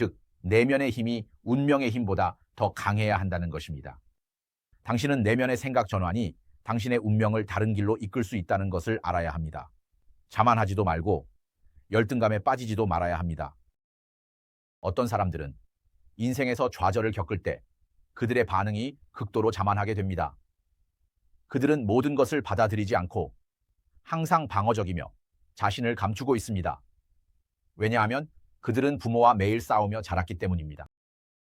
즉 내면의 힘이 운명의 힘보다 더 강해야 한다는 것입니다. 당신은 내면의 생각 전환이 당신의 운명을 다른 길로 이끌 수 있다는 것을 알아야 합니다. 자만하지도 말고 열등감에 빠지지도 말아야 합니다. 어떤 사람들은 인생에서 좌절을 겪을 때 그들의 반응이 극도로 자만하게 됩니다. 그들은 모든 것을 받아들이지 않고 항상 방어적이며 자신을 감추고 있습니다. 왜냐하면 그들은 부모와 매일 싸우며 자랐기 때문입니다.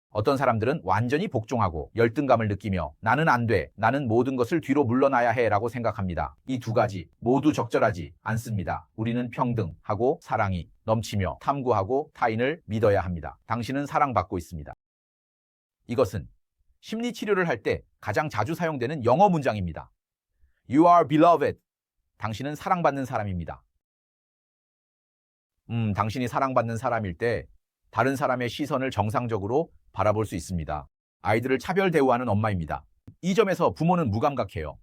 어떤 사람들은 완전히 복종하고 열등감을 느끼며 나는 안 돼, 나는 모든 것을 뒤로 물러나야 해 라고 생각합니다. 이 두 가지 모두 적절하지 않습니다. 우리는 평등하고 사랑이 넘치며 탐구하고 타인을 믿어야 합니다. 당신은 사랑받고 있습니다. 이것은 심리 치료를 할 때 가장 자주 사용되는 영어 문장입니다. You are beloved. 당신은 사랑받는 사람입니다. 당신이 사랑받는 사람일 때 다른 사람의 시선을 정상적으로 바라볼 수 있습니다. 아이들을 차별 대우하는 엄마입니다. 이 점에서 부모는 무감각해요.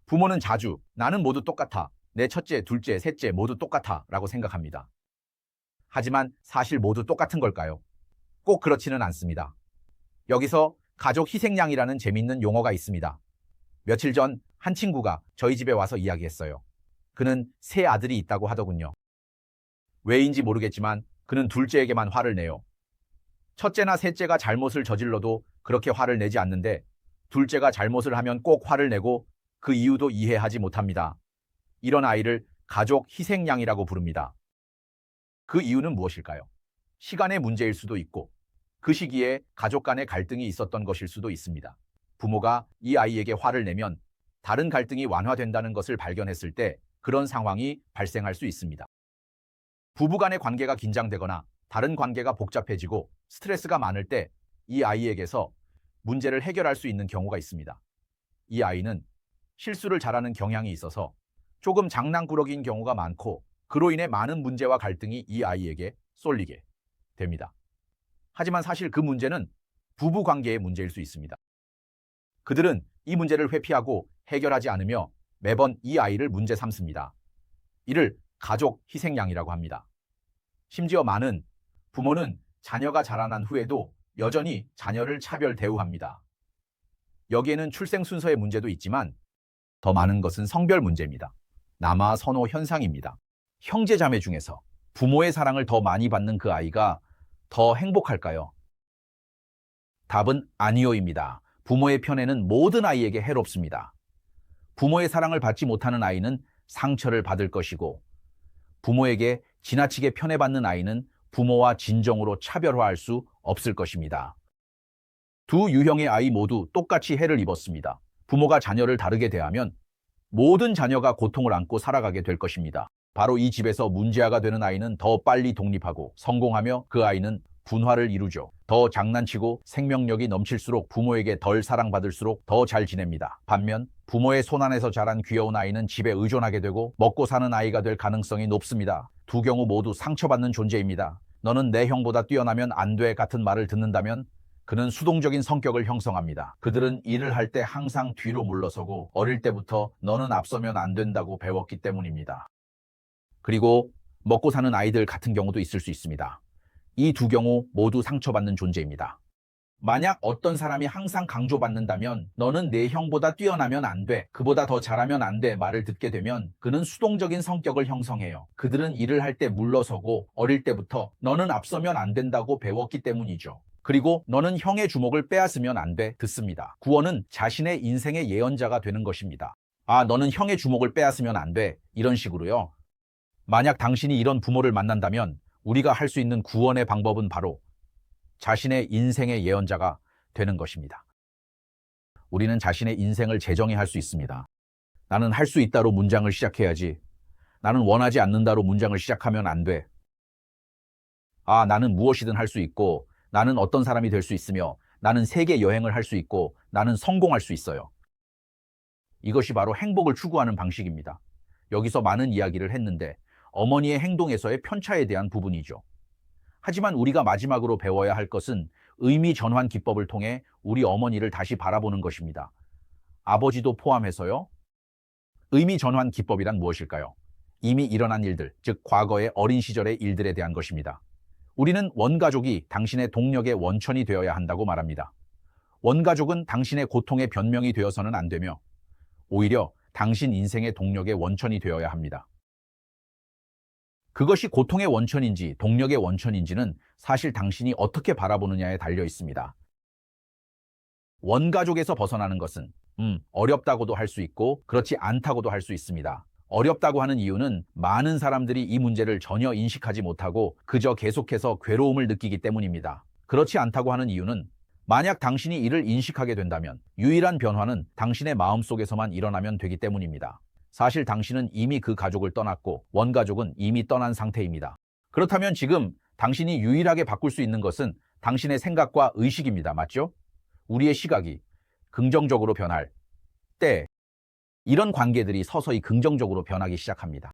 부모는 자주 나는 모두 똑같아. 내 첫째, 둘째, 셋째 모두 똑같아 라고 생각합니다. 하지만 사실 모두 똑같은 걸까요? 꼭 그렇지는 않습니다. 여기서 가족 희생양이라는 재밌는 용어가 있습니다. 며칠 전 한 친구가 저희 집에 와서 이야기했어요. 그는 세 아들이 있다고 하더군요. 왜인지 모르겠지만 그는 둘째에게만 화를 내요. 첫째나 셋째가 잘못을 저질러도 그렇게 화를 내지 않는데 둘째가 잘못을 하면 꼭 화를 내고 그 이유도 이해하지 못합니다. 이런 아이를 가족 희생양이라고 부릅니다. 그 이유는 무엇일까요? 시간의 문제일 수도 있고 그 시기에 가족 간의 갈등이 있었던 것일 수도 있습니다. 부모가 이 아이에게 화를 내면 다른 갈등이 완화된다는 것을 발견했을 때 그런 상황이 발생할 수 있습니다. 부부 간의 관계가 긴장되거나 다른 관계가 복잡해지고 스트레스가 많을 때 이 아이에게서 문제를 해결할 수 있는 경우가 있습니다. 이 아이는 실수를 잘하는 경향이 있어서 조금 장난꾸러기인 경우가 많고 그로 인해 많은 문제와 갈등이 이 아이에게 쏠리게 됩니다. 하지만 사실 그 문제는 부부 관계의 문제일 수 있습니다. 그들은 이 문제를 회피하고 해결하지 않으며 매번 이 아이를 문제 삼습니다. 이를 가족 희생양이라고 합니다. 심지어 많은 부모는 자녀가 자라난 후에도 여전히 자녀를 차별 대우합니다. 여기에는 출생 순서의 문제도 있지만 더 많은 것은 성별 문제입니다. 남아 선호 현상입니다. 형제자매 중에서 부모의 사랑을 더 많이 받는 그 아이가 더 행복할까요? 답은 아니요입니다. 부모의 편애는 모든 아이에게 해롭습니다. 부모의 사랑을 받지 못하는 아이는 상처를 받을 것이고 부모에게 지나치게 편애받는 아이는 부모와 진정으로 차별화할 수 없을 것입니다. 두 유형의 아이 모두 똑같이 해를 입었습니다. 부모가 자녀를 다르게 대하면 모든 자녀가 고통을 안고 살아가게 될 것입니다. 바로 이 집에서 문제아가 되는 아이는 더 빨리 독립하고 성공하며 그 아이는 분화를 이루죠. 더 장난치고 생명력이 넘칠수록 부모에게 덜 사랑받을수록 더 잘 지냅니다. 반면 부모의 손안에서 자란 귀여운 아이는 집에 의존하게 되고 먹고 사는 아이가 될 가능성이 높습니다. 두 경우 모두 상처받는 존재입니다. 너는 내 형보다 뛰어나면 안 돼 같은 말을 듣는다면 그는 수동적인 성격을 형성합니다. 그들은 일을 할 때 항상 뒤로 물러서고 어릴 때부터 너는 앞서면 안 된다고 배웠기 때문입니다. 그리고 먹고 사는 아이들 같은 경우도 있을 수 있습니다. 이 두 경우 모두 상처받는 존재입니다. 만약 어떤 사람이 항상 강조받는다면 너는 내 형보다 뛰어나면 안 돼, 그보다 더 잘하면 안 돼 말을 듣게 되면 그는 수동적인 성격을 형성해요. 그들은 일을 할 때 물러서고 어릴 때부터 너는 앞서면 안 된다고 배웠기 때문이죠. 그리고 너는 형의 주목을 빼앗으면 안 돼 듣습니다. 구원은 자신의 인생의 예언자가 되는 것입니다. 아, 너는 형의 주목을 빼앗으면 안 돼. 이런 식으로요. 만약 당신이 이런 부모를 만난다면 우리가 할 수 있는 구원의 방법은 바로 자신의 인생의 예언자가 되는 것입니다. 우리는 자신의 인생을 재정의할 수 있습니다. 나는 할 수 있다로 문장을 시작해야지. 나는 원하지 않는다로 문장을 시작하면 안 돼. 아, 나는 무엇이든 할 수 있고 나는 어떤 사람이 될 수 있으며 나는 세계 여행을 할 수 있고 나는 성공할 수 있어요. 이것이 바로 행복을 추구하는 방식입니다. 여기서 많은 이야기를 했는데 어머니의 행동에서의 편차에 대한 부분이죠. 하지만 우리가 마지막으로 배워야 할 것은 의미 전환 기법을 통해 우리 어머니를 다시 바라보는 것입니다. 아버지도 포함해서요. 의미 전환 기법이란 무엇일까요? 이미 일어난 일들, 즉 과거의 어린 시절의 일들에 대한 것입니다. 우리는 원가족이 당신의 동력의 원천이 되어야 한다고 말합니다. 원가족은 당신의 고통의 변명이 되어서는 안 되며 오히려 당신 인생의 동력의 원천이 되어야 합니다. 그것이 고통의 원천인지 동력의 원천인지는 사실 당신이 어떻게 바라보느냐에 달려 있습니다. 원가족에서 벗어나는 것은 어렵다고도 할 수 있고 그렇지 않다고도 할 수 있습니다. 어렵다고 하는 이유는 많은 사람들이 이 문제를 전혀 인식하지 못하고 그저 계속해서 괴로움을 느끼기 때문입니다. 그렇지 않다고 하는 이유는 만약 당신이 이를 인식하게 된다면 유일한 변화는 당신의 마음속에서만 일어나면 되기 때문입니다. 사실 당신은 이미 그 가족을 떠났고 원가족은 이미 떠난 상태입니다. 그렇다면 지금 당신이 유일하게 바꿀 수 있는 것은 당신의 생각과 의식입니다. 맞죠? 우리의 시각이 긍정적으로 변할 때 이런 관계들이 서서히 긍정적으로 변하기 시작합니다.